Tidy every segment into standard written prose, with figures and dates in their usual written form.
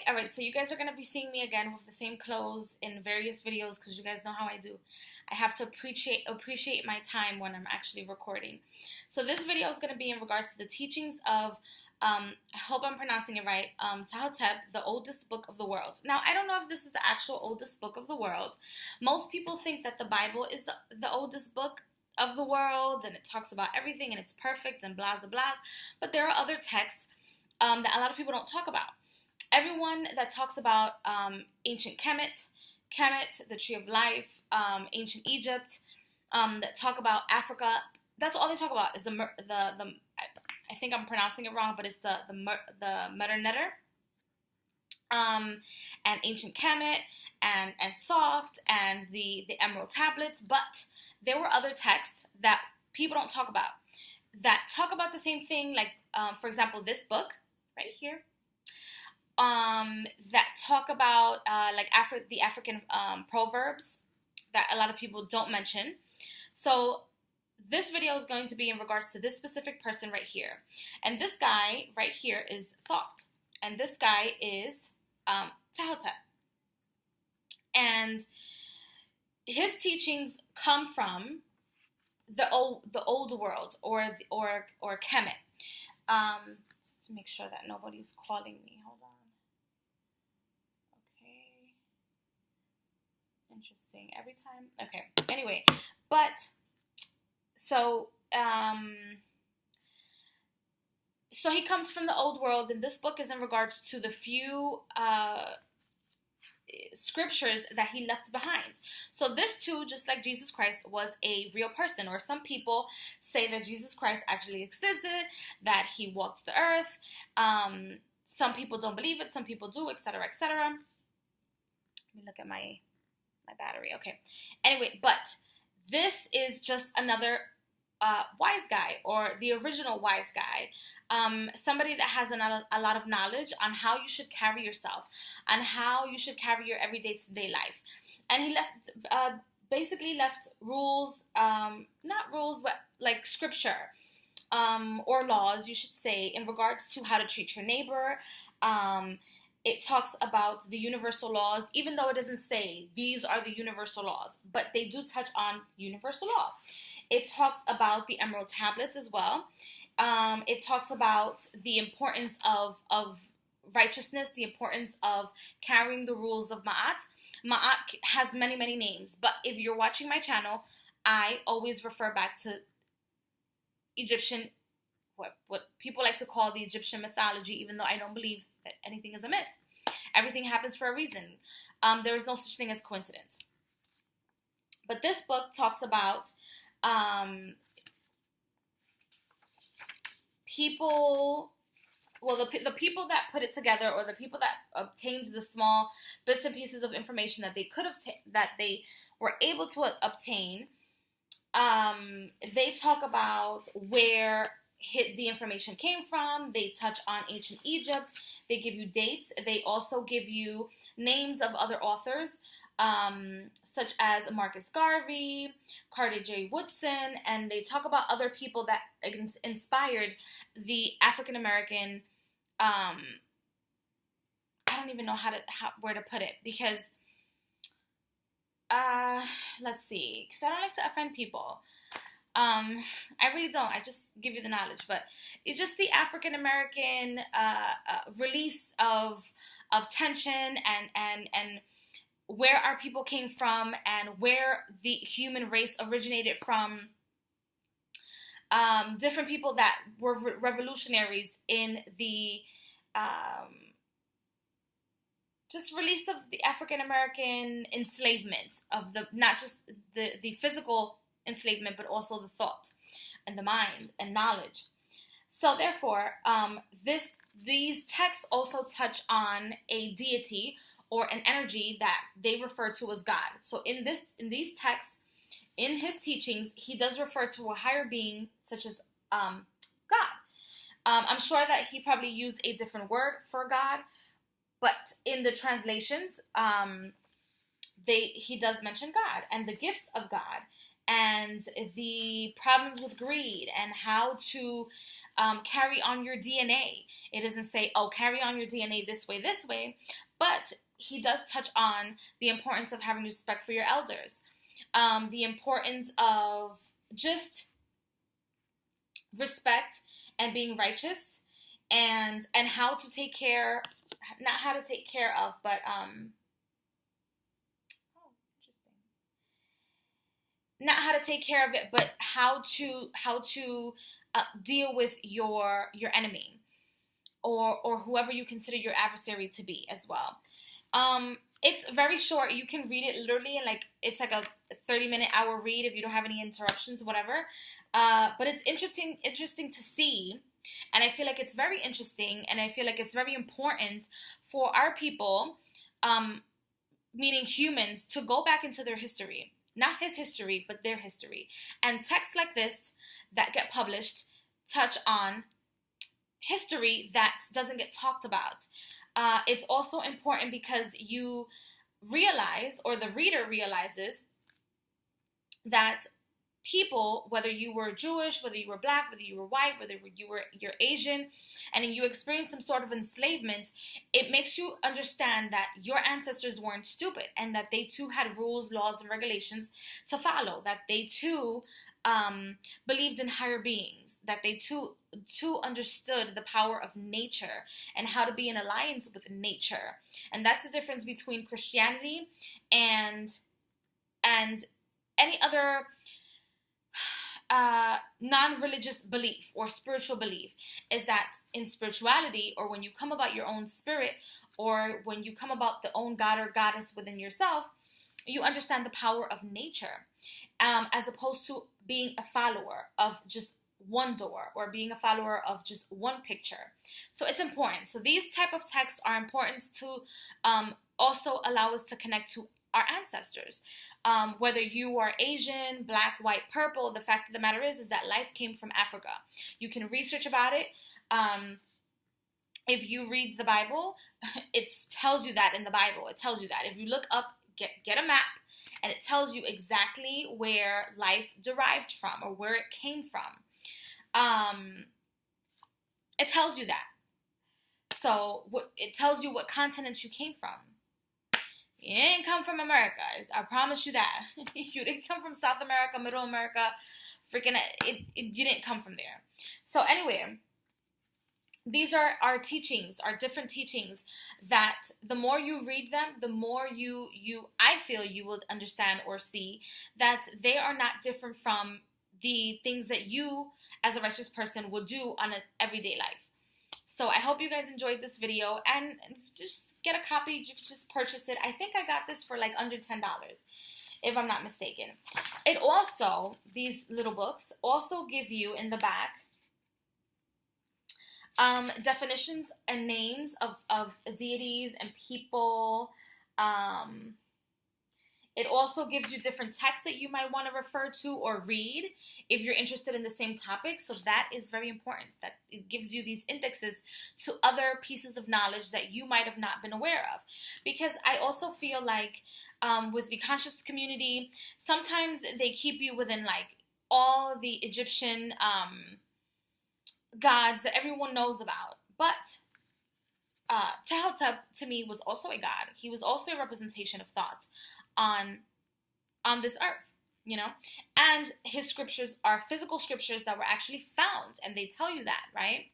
All right, so you guys are going to be seeing me again with the same clothes in various videos because you guys know how I do. I have to appreciate my time when I'm actually recording. So this video is going to be in regards to the teachings of, I hope I'm pronouncing it right, Ptahhotep, the oldest book of the world. Now, I don't know if this is the actual oldest book of the world. Most people think that the Bible is the oldest book of the world, and it talks about everything, and it's perfect, and blah, blah, blah. But there are other texts that a lot of people don't talk about. Everyone that talks about ancient Kemet, the Tree of Life, ancient Egypt, that talk about Africa, that's all they talk about is the I think I'm pronouncing it wrong, but it's the Meter, and ancient Kemet, and Thoth, and the Emerald Tablets. But there were other texts that people don't talk about that talk about the same thing, like, for example, this book right here, that talk about the African proverbs that a lot of people don't mention. So this video is going to be in regards to this specific person right here. And this guy right here is Thoth. And this guy is Ptahhotep. And his teachings come from the old world, or Kemet. Just to make sure that nobody's calling me. Hold on. Okay. Interesting. Every time. Okay. Anyway, but so he comes from the old world, and this book is in regards to the few scriptures that he left behind. So this too, just like Jesus Christ, was a real person, or some people say that Jesus Christ actually existed, that he walked the earth. Some people don't believe it, some people do, etc., etc. Let me look at my battery. Okay. Anyway, but this is just another wise guy, or the original wise guy, somebody that has a lot of knowledge on how you should carry yourself, and how you should carry your everyday life. And he basically left rules, not rules, but like scripture, or laws, you should say, in regards to how to treat your neighbor. It talks about the universal laws, even though it doesn't say these are the universal laws, but they do touch on universal law. It talks about the Emerald Tablets as well. It talks about the importance of righteousness, the importance of carrying the rules of Ma'at. Ma'at has many, many names, but if you're watching my channel, I always refer back to Egyptian, what people like to call the Egyptian mythology, even though I don't believe that anything is a myth. Everything happens for a reason. There is no such thing as coincidence. But this book talks about people, well, the people that put it together, or the people that obtained the small bits and pieces of information that they could have, that they were able to obtain. They talk about where the information came from. They touch on ancient Egypt. They give you dates. They also give you names of other authors, such as Marcus Garvey, Carter J. Woodson, and they talk about other people that inspired the African American. I don't even know where to put it, because let's see, because I don't like to offend people. I really don't. I just give you the knowledge, but it's just the African American release of tension, and where our people came from, and where the human race originated from. Different people that were revolutionaries in the just release of the African American enslavement of not just the physical enslavement, but also the thought and the mind and knowledge. So therefore, these texts also touch on a deity, or an energy that they refer to as God. So in these texts, in his teachings, he does refer to a higher being, such as God. I'm sure that he probably used a different word for God, but in the translations, he does mention God and the gifts of God, and the problems with greed, and how to carry on your DNA. It doesn't say, oh, carry on your DNA this way, but he does touch on the importance of having respect for your elders, the importance of just respect and being righteous, and how to take care, not how to take care of, but not how to take care of it, but how to deal with your enemy, or whoever you consider your adversary to be as well. It's very short. You can read it literally in it's like a 30-minute hour read if you don't have any interruptions, whatever. But it's interesting to see, and I feel like it's very interesting, and I feel like it's very important for our people, meaning humans, to go back into their history. Not his history, but their history. And texts like this that get published touch on history that doesn't get talked about. It's also important because you realize, or the reader realizes, that people, whether you were Jewish, whether you were black, whether you were white, whether you're Asian, and you experienced some sort of enslavement, it makes you understand that your ancestors weren't stupid, and that they too had rules, laws, and regulations to follow, that they too believed in higher beings, that they too understood the power of nature and how to be in alliance with nature. And that's the difference between Christianity and any other non-religious belief or spiritual belief, is that in spirituality, or when you come about your own spirit, or when you come about the own god or goddess within yourself, you understand the power of nature, as opposed to being a follower of just one door, or being a follower of just one picture. So it's important. So these type of texts are important to also allow us to connect to our ancestors. Whether you are Asian, black, white, purple, the fact of the matter is that life came from Africa. You can research about it. If you read the Bible, it tells you that in the Bible. It tells you that. If you look up, get a map, and it tells you exactly where life derived from, or where it came from. It tells you that. So it tells you what continent you came from. You didn't come from America. I promise you that. You didn't come from South America, Middle America, you didn't come from there. So anyway, these are our teachings, our different teachings, that the more you read them, the more I feel you will understand or see that they are not different from the things that you, as a righteous person, will do on an everyday life. So I hope you guys enjoyed this video, and just get a copy. You can just purchase it. I think I got this for under $10, if I'm not mistaken. It also, these little books also give you in the back definitions and names of deities and people. It also gives you different texts that you might want to refer to or read if you're interested in the same topic. So that is very important, that it gives you these indexes to other pieces of knowledge that you might have not been aware of. Because I also feel like with the conscious community, sometimes they keep you within all the Egyptian gods that everyone knows about. But Ptahhotep, to me, was also a god. He was also a representation of thought on this earth, and his scriptures are physical scriptures that were actually found, and they tell you that, right?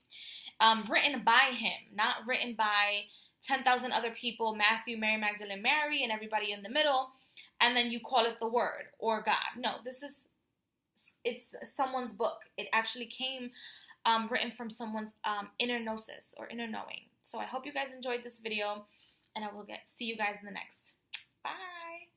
Written by him, not written by 10,000 other people, Matthew, Mary Magdalene, Mary, and everybody in the middle, and then you call it the word or God. No, it's someone's book. It actually came written from someone's inner gnosis or inner knowing. So I hope you guys enjoyed this video, and I will see you guys in the next. Bye.